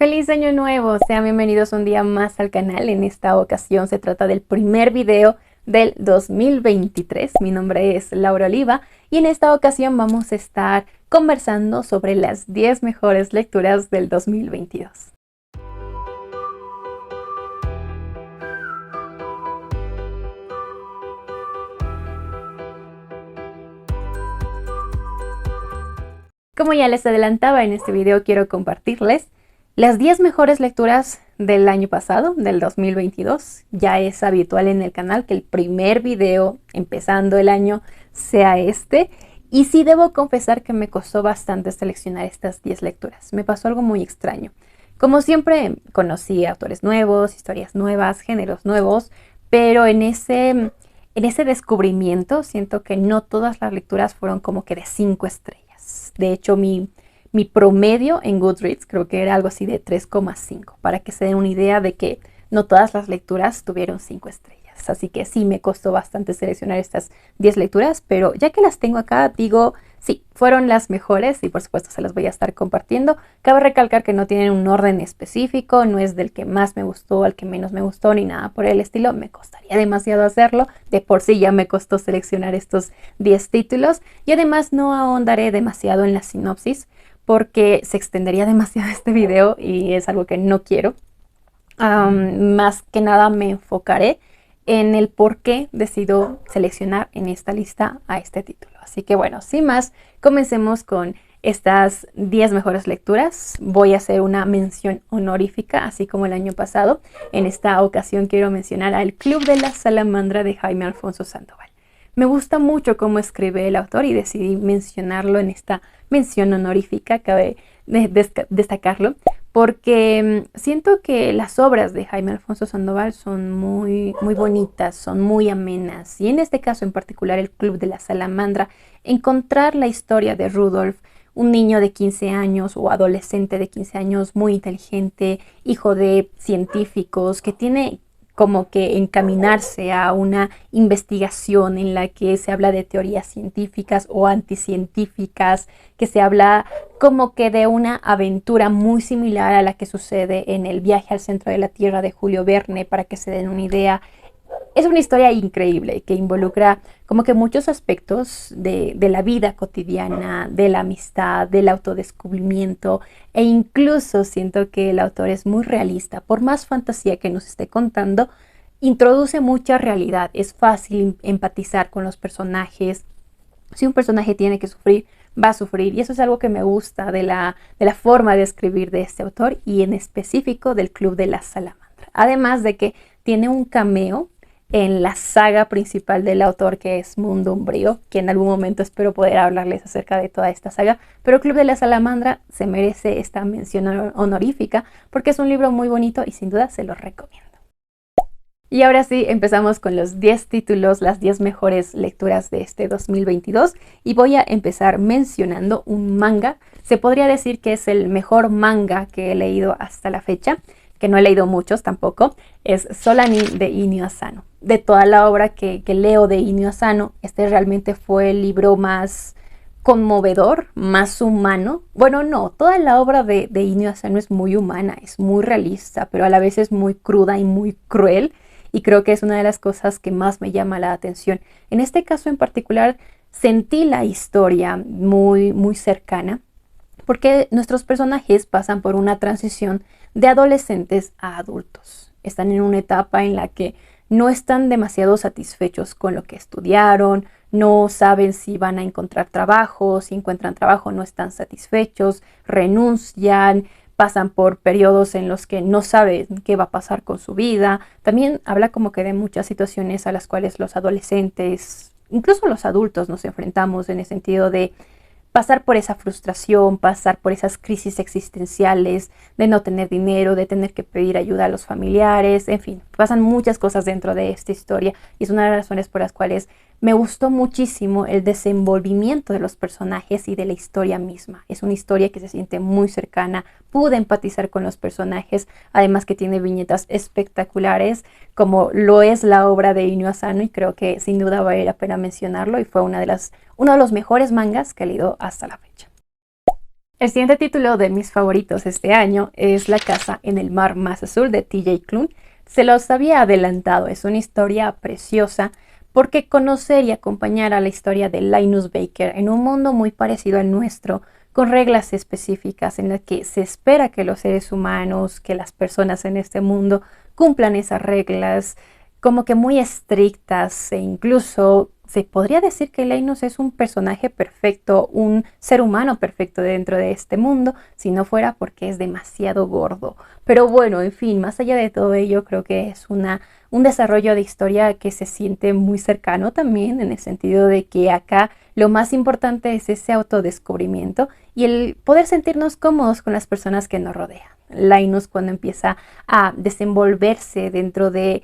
¡Feliz Año Nuevo! Sean bienvenidos un día más al canal. En esta ocasión se trata del primer video del 2023. Mi nombre es Laura Oliva y en esta ocasión vamos a estar conversando sobre las 10 mejores lecturas del 2022. Como ya les adelantaba, en este video quiero compartirles las 10 mejores lecturas del año pasado, del 2022. Ya es habitual en el canal que el primer video empezando el año sea este. Y sí debo confesar que me costó bastante seleccionar estas 10 lecturas. Me pasó algo muy extraño. Como siempre, conocí autores nuevos, historias nuevas, géneros nuevos, pero en ese descubrimiento siento que no todas las lecturas fueron como que de 5 estrellas. De hecho, mi promedio en Goodreads creo que era algo así de 3,5, para que se den una idea de que no todas las lecturas tuvieron 5 estrellas. Así que sí me costó bastante seleccionar estas 10 lecturas, pero ya que las tengo acá, digo, sí, fueron las mejores y por supuesto se las voy a estar compartiendo. Cabe recalcar que no tienen un orden específico, no es del que más me gustó al que menos me gustó ni nada por el estilo. Me costaría demasiado hacerlo, de por sí ya me costó seleccionar estos 10 títulos y además no ahondaré demasiado en la sinopsis porque se extendería demasiado este video y es algo que no quiero. Más que nada me enfocaré en el por qué decido seleccionar en esta lista a este título. Así que bueno, sin más, comencemos con estas 10 mejores lecturas. Voy a hacer una mención honorífica, así como el año pasado. En esta ocasión quiero mencionar al Club de la Salamandra de Jaime Alfonso Sandoval. Me gusta mucho cómo escribe el autor y decidí mencionarlo en esta mención honorífica, cabe destacarlo, porque siento que las obras de Jaime Alfonso Sandoval son muy bonitas, son muy amenas, y en este caso en particular el Club de la Salamandra, encontrar la historia de Rudolf, un niño de 15 años o adolescente de 15 años muy inteligente, hijo de científicos, que tiene como que encaminarse a una investigación en la que se habla de teorías científicas o anticientíficas, que se habla como que de una aventura muy similar a la que sucede en El viaje al centro de la Tierra de Julio Verne, para que se den una idea. Es una historia increíble que involucra como que muchos aspectos de la vida cotidiana, de la amistad, del autodescubrimiento, e incluso siento que el autor es muy realista. Por más fantasía que nos esté contando, introduce mucha realidad. Es fácil empatizar con los personajes. Si un personaje tiene que sufrir, va a sufrir, y eso es algo que me gusta de la forma de escribir de este autor y en específico del Club de la Salamandra. Además de que tiene un cameo en la saga principal del autor, que es Mundo Umbrío, que en algún momento espero poder hablarles acerca de toda esta saga, pero Club de la Salamandra se merece esta mención honorífica porque es un libro muy bonito y sin duda se los recomiendo. Y ahora sí, empezamos con los 10 títulos, las 10 mejores lecturas de este 2022, y voy a empezar mencionando un manga. Se podría decir que es el mejor manga que he leído hasta la fecha, que no he leído muchos tampoco. Es Solanin de Inio Asano. De toda la obra que leo de Inio Asano, este realmente fue el libro más conmovedor, más humano. Bueno, no, toda la obra de Inio Asano es muy humana, es muy realista, pero a la vez es muy cruda y muy cruel, y creo que es una de las cosas que más me llama la atención. En este caso en particular, sentí la historia muy cercana, porque nuestros personajes pasan por una transición de adolescentes a adultos. Están en una etapa en la que no están demasiado satisfechos con lo que estudiaron, no saben si van a encontrar trabajo, si encuentran trabajo no están satisfechos, renuncian, pasan por periodos en los que no saben qué va a pasar con su vida. También habla como que de muchas situaciones a las cuales los adolescentes, incluso los adultos, nos enfrentamos, en el sentido de pasar por esa frustración, pasar por esas crisis existenciales de no tener dinero, de tener que pedir ayuda a los familiares, en fin, pasan muchas cosas dentro de esta historia y es una de las razones por las cuales me gustó muchísimo el desenvolvimiento de los personajes y de la historia misma. Es una historia que se siente muy cercana, pude empatizar con los personajes, además que tiene viñetas espectaculares, como lo es la obra de Inio Asano, y creo que sin duda vale la pena mencionarlo, y fue uno de los mejores mangas que he leído hasta la fecha. El siguiente título de mis favoritos este año es La casa en el mar más azul de TJ Klune. Se los había adelantado, es una historia preciosa porque conocer y acompañar a la historia de Linus Baker en un mundo muy parecido al nuestro, con reglas específicas en las que se espera que los seres humanos, que las personas en este mundo cumplan esas reglas, como que muy estrictas, e incluso se podría decir que Linus es un personaje perfecto, un ser humano perfecto dentro de este mundo, si no fuera porque es demasiado gordo. Pero bueno, en fin, más allá de todo ello, creo que es un desarrollo de historia que se siente muy cercano también, en el sentido de que acá lo más importante es ese autodescubrimiento y el poder sentirnos cómodos con las personas que nos rodean. Linus, cuando empieza a desenvolverse dentro de,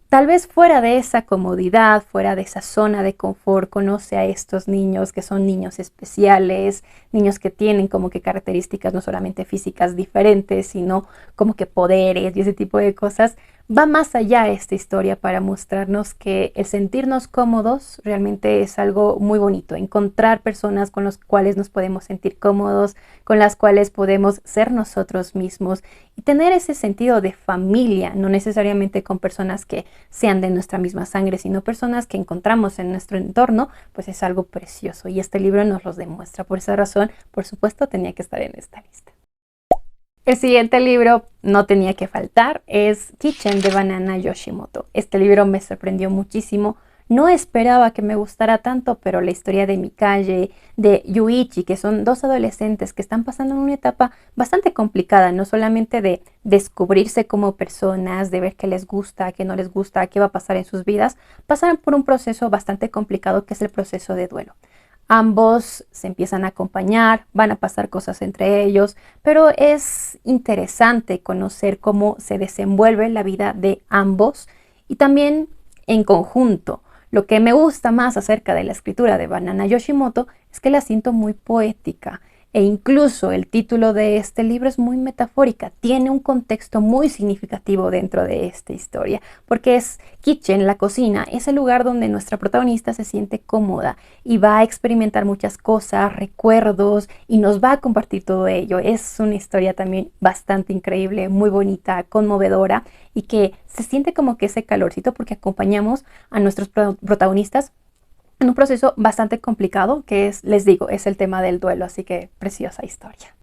tal vez fuera de esa comodidad, fuera de esa zona de confort, conoce a estos niños que son niños especiales, niños que tienen como que características no solamente físicas diferentes, sino como que poderes y ese tipo de cosas. Va más allá esta historia para mostrarnos que el sentirnos cómodos realmente es algo muy bonito. Encontrar personas con las cuales nos podemos sentir cómodos, con las cuales podemos ser nosotros mismos y tener ese sentido de familia, no necesariamente con personas que sean de nuestra misma sangre, sino personas que encontramos en nuestro entorno, pues es algo precioso y este libro nos los demuestra. Por esa razón, por supuesto, tenía que estar en esta lista. El siguiente libro, no tenía que faltar, es Kitchen de Banana Yoshimoto. Este libro me sorprendió muchísimo. No esperaba que me gustara tanto, pero la historia de Mikaze, de Yuichi, que son dos adolescentes que están pasando en una etapa bastante complicada, no solamente de descubrirse como personas, de ver qué les gusta, qué no les gusta, qué va a pasar en sus vidas, pasan por un proceso bastante complicado que es el proceso de duelo. Ambos se empiezan a acompañar, van a pasar cosas entre ellos, pero es interesante conocer cómo se desenvuelve la vida de ambos y también en conjunto. Lo que me gusta más acerca de la escritura de Banana Yoshimoto es que la siento muy poética e incluso el título de este libro es muy metafórica, tiene un contexto muy significativo dentro de esta historia, porque es Kitchen, la cocina, es el lugar donde nuestra protagonista se siente cómoda y va a experimentar muchas cosas, recuerdos y nos va a compartir todo ello. Es una historia también bastante increíble, muy bonita, conmovedora y que se siente como que ese calorcito porque acompañamos a nuestros protagonistas en un proceso bastante complicado que es, les digo, es el tema del duelo, así que preciosa historia.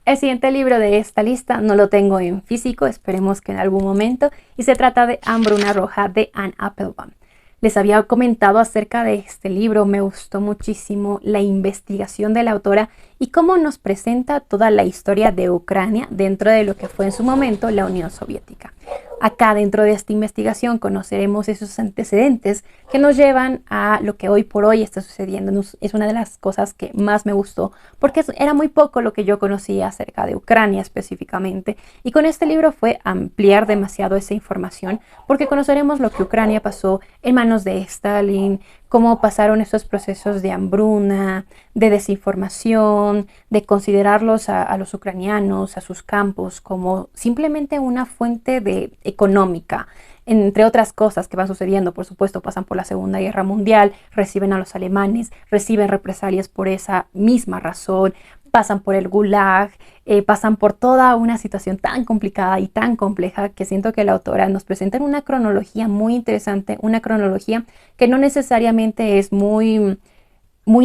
El siguiente libro de esta lista no lo tengo en físico, esperemos que en algún momento, y se trata de Hambruna Roja de Anne Applebaum. Les había comentado acerca de este libro, me gustó muchísimo la investigación de la autora y cómo nos presenta toda la historia de Ucrania dentro de lo que fue en su momento la Unión Soviética. Acá dentro de esta investigación conoceremos esos antecedentes que nos llevan a lo que hoy por hoy está sucediendo. Es una de las cosas que más me gustó porque era muy poco lo que yo conocía acerca de Ucrania específicamente y con este libro fue ampliar demasiado esa información porque conoceremos lo que Ucrania pasó en manos de Stalin, cómo pasaron esos procesos de hambruna, de desinformación, de considerarlos a los ucranianos, a sus campos, como simplemente una fuente económica, entre otras cosas que van sucediendo. Por supuesto, pasan por la Segunda Guerra Mundial, reciben a los alemanes, reciben represalias por esa misma razón, pasan por el Gulag, pasan por toda una situación tan complicada y tan compleja que siento que la autora nos presenta en una cronología muy interesante, una cronología que no necesariamente es muy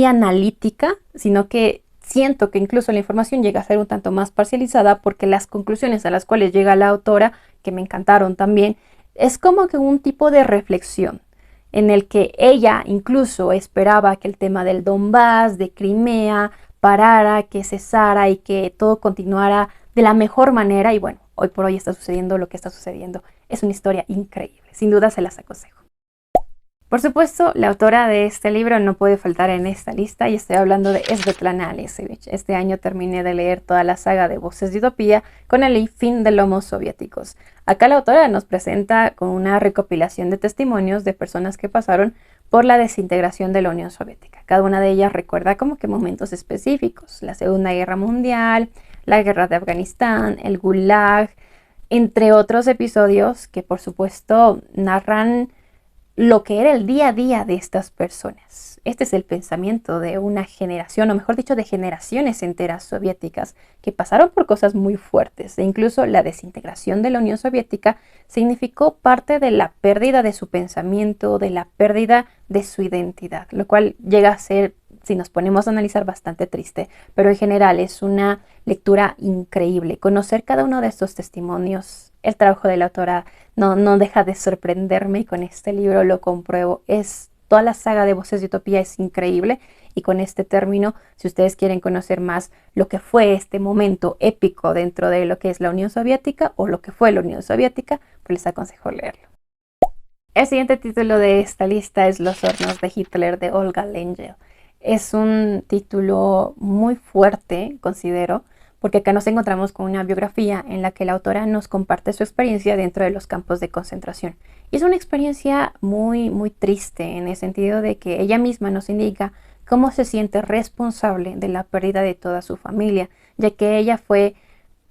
analítica, sino que siento que incluso la información llega a ser un tanto más parcializada porque las conclusiones a las cuales llega la autora, que me encantaron también, es como que un tipo de reflexión en el que ella incluso esperaba que el tema del Donbass, de Crimea, parara, que cesara y que todo continuara de la mejor manera. Y bueno, hoy por hoy está sucediendo lo que está sucediendo. Es una historia increíble. Sin duda se las aconsejo. Por supuesto, la autora de este libro no puede faltar en esta lista y estoy hablando de Svetlana Alexievich. Este año terminé de leer toda la saga de Voces de Utopía con el fin de lomos soviéticos. Acá la autora nos presenta con una recopilación de testimonios de personas que pasaron por la desintegración de la Unión Soviética. Cada una de ellas recuerda como que momentos específicos, la Segunda Guerra Mundial, la guerra de Afganistán, el Gulag, entre otros episodios que por supuesto narran lo que era el día a día de estas personas. Este es el pensamiento de una generación, o mejor dicho, de generaciones enteras soviéticas que pasaron por cosas muy fuertes, e incluso la desintegración de la Unión Soviética significó parte de la pérdida de su pensamiento, de la pérdida de su identidad, lo cual llega a ser, si nos ponemos a analizar, bastante triste, pero en general es una lectura increíble. Conocer cada uno de estos testimonios, el trabajo de la autora no deja de sorprenderme, y con este libro lo compruebo. Toda la saga de Voces de Utopía es increíble, y con este término, si ustedes quieren conocer más lo que fue este momento épico dentro de lo que es la Unión Soviética o lo que fue la Unión Soviética, pues les aconsejo leerlo. El siguiente título de esta lista es Los hornos de Hitler, de Olga Lengel. Es un título muy fuerte, considero, porque acá nos encontramos con una biografía en la que la autora nos comparte su experiencia dentro de los campos de concentración. Y es una experiencia muy triste, en el sentido de que ella misma nos indica cómo se siente responsable de la pérdida de toda su familia, ya que ella fue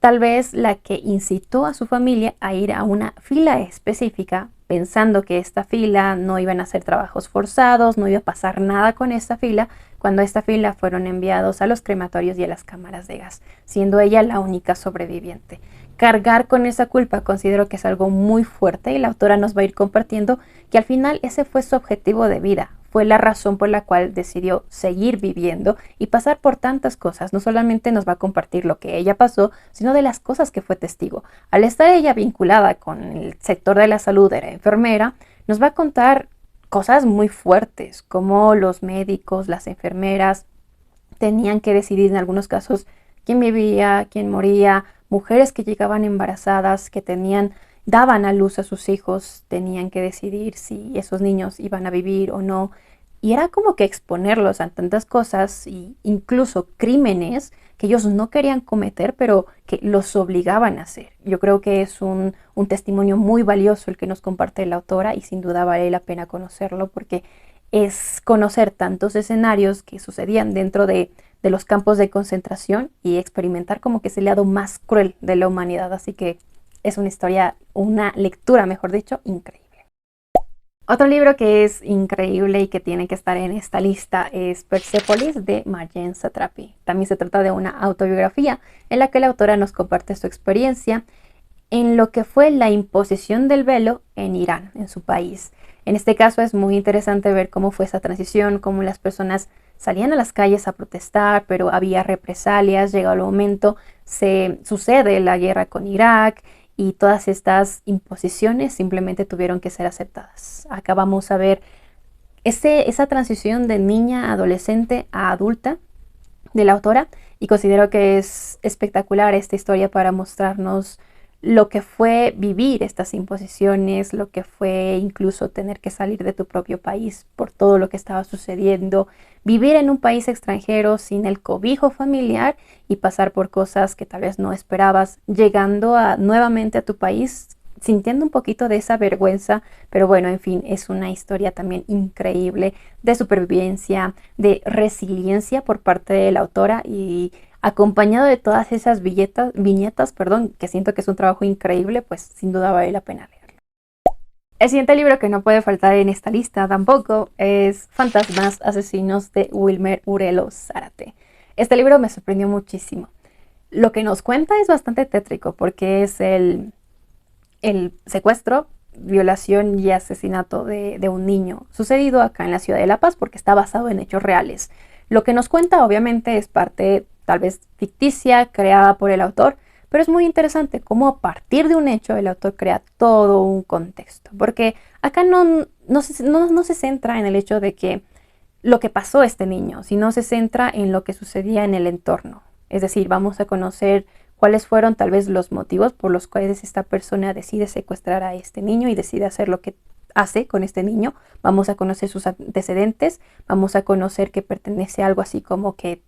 tal vez la que incitó a su familia a ir a una fila específica, pensando que esta fila no iban a hacer trabajos forzados, no iba a pasar nada con esta fila, cuando esta fila fueron enviados a los crematorios y a las cámaras de gas, siendo ella la única sobreviviente. Cargar con esa culpa considero que es algo muy fuerte, y la autora nos va a ir compartiendo que al final ese fue su objetivo de vida, fue la razón por la cual decidió seguir viviendo y pasar por tantas cosas. No solamente nos va a compartir lo que ella pasó, sino de las cosas que fue testigo. Al estar ella vinculada con el sector de la salud, era enfermera, nos va a contar cosas muy fuertes, como los médicos, las enfermeras tenían que decidir en algunos casos quién vivía, quién moría, mujeres que llegaban embarazadas, que daban a luz a sus hijos, tenían que decidir si esos niños iban a vivir o no. Y era como que exponerlos a tantas cosas, e incluso crímenes que ellos no querían cometer, pero que los obligaban a hacer. Yo creo que es un testimonio muy valioso el que nos comparte la autora, y sin duda vale la pena conocerlo, porque es conocer tantos escenarios que sucedían dentro de los campos de concentración y experimentar como que es el lado más cruel de la humanidad. Así que es una historia, una lectura, mejor dicho, increíble. Otro libro que es increíble y que tiene que estar en esta lista es Persepolis, de Marjane Satrapi. También se trata de una autobiografía en la que la autora nos comparte su experiencia en lo que fue la imposición del velo en Irán, en su país. En este caso es muy interesante ver cómo fue esa transición, cómo las personas salían a las calles a protestar, pero había represalias. Llegado el momento, se sucede la guerra con Irak, y todas estas imposiciones simplemente tuvieron que ser aceptadas. Acá vamos a ver esa transición de niña adolescente a adulta de la autora, y considero que es espectacular esta historia para mostrarnos lo que fue vivir estas imposiciones, lo que fue incluso tener que salir de tu propio país por todo lo que estaba sucediendo, vivir en un país extranjero sin el cobijo familiar y pasar por cosas que tal vez no esperabas, llegando nuevamente a tu país sintiendo un poquito de esa vergüenza. Pero bueno, en fin, es una historia también increíble de supervivencia, de resiliencia por parte de la autora, y acompañado de todas esas viñetas, que siento que es un trabajo increíble, pues sin duda vale la pena leerlo. El siguiente libro que no puede faltar en esta lista tampoco es Fantasmas Asesinos, de Wilmer Urelo Zárate. Este libro me sorprendió muchísimo. Lo que nos cuenta es bastante tétrico, porque es el secuestro, violación y asesinato de un niño sucedido acá en la ciudad de La Paz, porque está basado en hechos reales. Lo que nos cuenta obviamente es parte tal vez ficticia, creada por el autor, pero es muy interesante cómo a partir de un hecho el autor crea todo un contexto, porque acá no se centra en el hecho de que lo que pasó a este niño, sino se centra en lo que sucedía en el entorno. Es decir, vamos a conocer cuáles fueron tal vez los motivos por los cuales esta persona decide secuestrar a este niño y decide hacer lo que hace con este niño. Vamos a conocer sus antecedentes, vamos a conocer que pertenece a algo así como que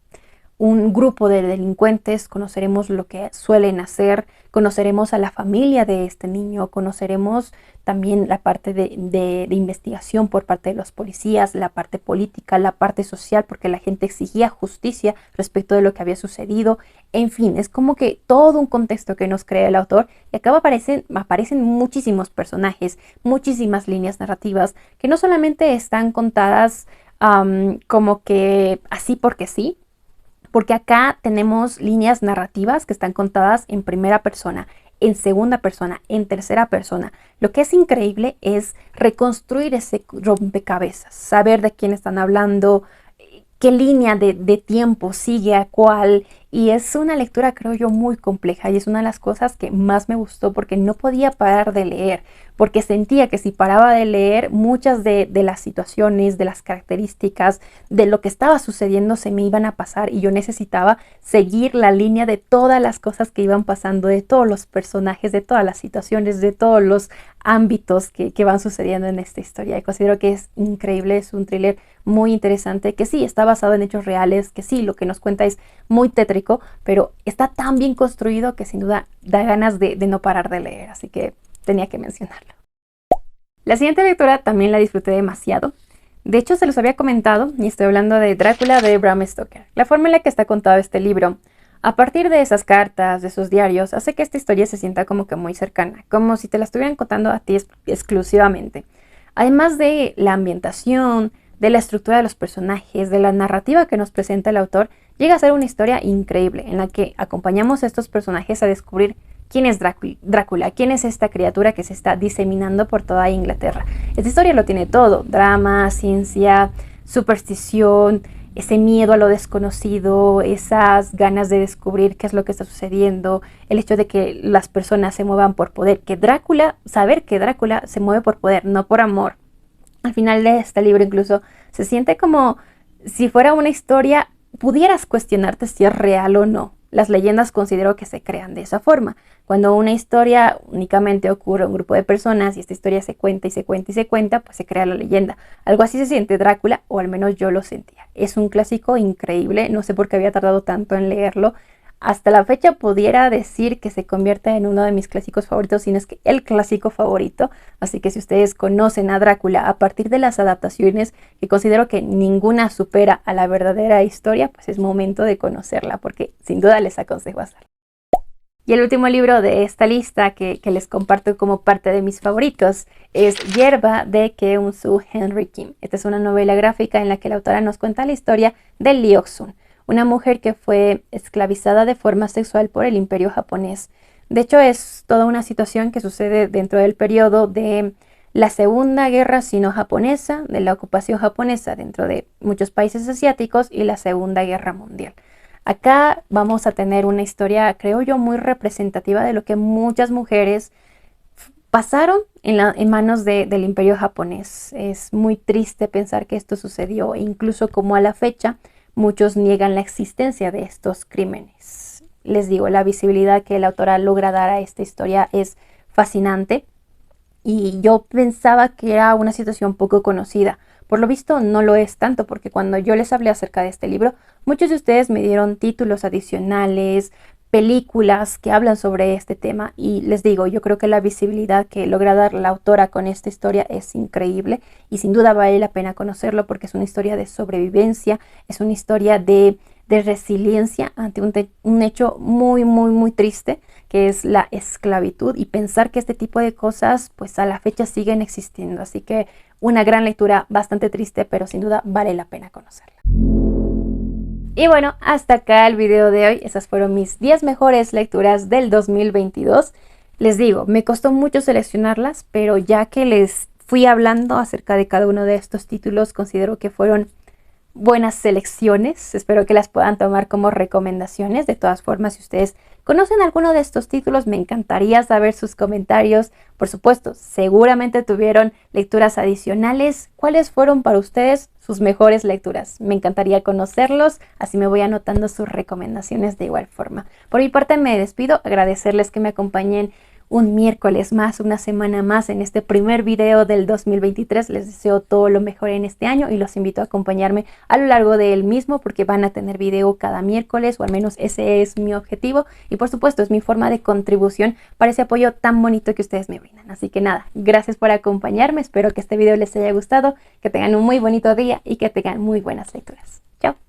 un grupo de delincuentes, conoceremos lo que suelen hacer, conoceremos a la familia de este niño, conoceremos también la parte de investigación por parte de los policías, la parte política, la parte social, porque la gente exigía justicia respecto de lo que había sucedido. En fin, es como que todo un contexto que nos crea el autor y acá aparecen muchísimos personajes, muchísimas líneas narrativas que no solamente están contadas como que así porque sí, porque acá tenemos líneas narrativas que están contadas en primera persona, en segunda persona, en tercera persona. Lo que es increíble es reconstruir ese rompecabezas, saber de quién están hablando, qué línea de tiempo sigue a cuál. Y es una lectura, creo yo, muy compleja y es una de las cosas que más me gustó porque no podía parar de leer, porque sentía que si paraba de leer, muchas de las situaciones, de las características, de lo que estaba sucediendo se me iban a pasar y yo necesitaba seguir la línea de todas las cosas que iban pasando, de todos los personajes, de todas las situaciones, de todos los ámbitos que van sucediendo en esta historia. Y considero que es increíble, es un thriller muy interesante, que sí, está basado en hechos reales, que sí, lo que nos cuenta es muy tétrico, pero está tan bien construido que sin duda da ganas de no parar de leer, así que tenía que mencionarlo. La siguiente lectura también la disfruté demasiado. De hecho, se los había comentado, y estoy hablando de Drácula de Bram Stoker. La forma en la que está contado este libro, a partir de esas cartas, de esos diarios, hace que esta historia se sienta como que muy cercana, como si te la estuvieran contando a ti exclusivamente. Además de la ambientación, de la estructura de los personajes, de la narrativa que nos presenta el autor, llega a ser una historia increíble en la que acompañamos a estos personajes a descubrir quién es Drácula, quién es esta criatura que se está diseminando por toda Inglaterra. Esta historia lo tiene todo: drama, ciencia, superstición, ese miedo a lo desconocido, esas ganas de descubrir qué es lo que está sucediendo, el hecho de que las personas se muevan por poder, saber que Drácula se mueve por poder, no por amor. Al final de este libro incluso se siente como si fuera una historia, pudieras cuestionarte si es real o no. Las leyendas considero que se crean de esa forma. Cuando una historia únicamente ocurre a un grupo de personas y esta historia se cuenta y se cuenta y se cuenta, pues se crea la leyenda. Algo así se siente Drácula, o al menos yo lo sentía. Es un clásico increíble, no sé por qué había tardado tanto en leerlo. Hasta la fecha pudiera decir que se convierte en uno de mis clásicos favoritos, si no es que el clásico favorito. Así que si ustedes conocen a Drácula a partir de las adaptaciones, que considero que ninguna supera a la verdadera historia, pues es momento de conocerla, porque sin duda les aconsejo hacerlo. Y el último libro de esta lista que les comparto como parte de mis favoritos es Hierba de Keum-Soo Henry Kim. Esta es una novela gráfica en la que la autora nos cuenta la historia de Lyeok-sun, una mujer que fue esclavizada de forma sexual por el imperio japonés. De hecho, es toda una situación que sucede dentro del periodo de la Segunda Guerra Sino-Japonesa, de la ocupación japonesa dentro de muchos países asiáticos y la Segunda Guerra Mundial. Acá vamos a tener una historia, creo yo, muy representativa de lo que muchas mujeres pasaron en manos del imperio japonés. Es muy triste pensar que esto sucedió, e incluso como a la fecha muchos niegan la existencia de estos crímenes. Les digo, la visibilidad que la autora logra dar a esta historia es fascinante y yo pensaba que era una situación poco conocida. Por lo visto no lo es tanto, porque cuando yo les hablé acerca de este libro, muchos de ustedes me dieron títulos adicionales, películas que hablan sobre este tema, y les digo, yo creo que la visibilidad que logra dar la autora con esta historia es increíble y sin duda vale la pena conocerlo, porque es una historia de sobrevivencia, es una historia de resiliencia ante un hecho muy, muy, muy triste, que es la esclavitud, y pensar que este tipo de cosas pues a la fecha siguen existiendo. Así que una gran lectura, bastante triste, pero sin duda vale la pena conocerla. Y bueno, hasta acá el video de hoy. Esas fueron mis 10 mejores lecturas del 2022. Les digo, me costó mucho seleccionarlas, pero ya que les fui hablando acerca de cada uno de estos títulos, considero que fueron buenas selecciones. Espero que las puedan tomar como recomendaciones. De todas formas, si ustedes conocen alguno de estos títulos, me encantaría saber sus comentarios. Por supuesto, seguramente tuvieron lecturas adicionales. ¿Cuáles fueron para ustedes sus mejores lecturas? Me encantaría conocerlos, así me voy anotando sus recomendaciones de igual forma. Por mi parte me despido, agradecerles que me acompañen un miércoles más, una semana más en este primer video del 2023. Les deseo todo lo mejor en este año y los invito a acompañarme a lo largo del mismo porque van a tener video cada miércoles, o al menos ese es mi objetivo, y por supuesto es mi forma de contribución para ese apoyo tan bonito que ustedes me brindan. Así que nada, gracias por acompañarme, espero que este video les haya gustado, que tengan un muy bonito día y que tengan muy buenas lecturas. Chao.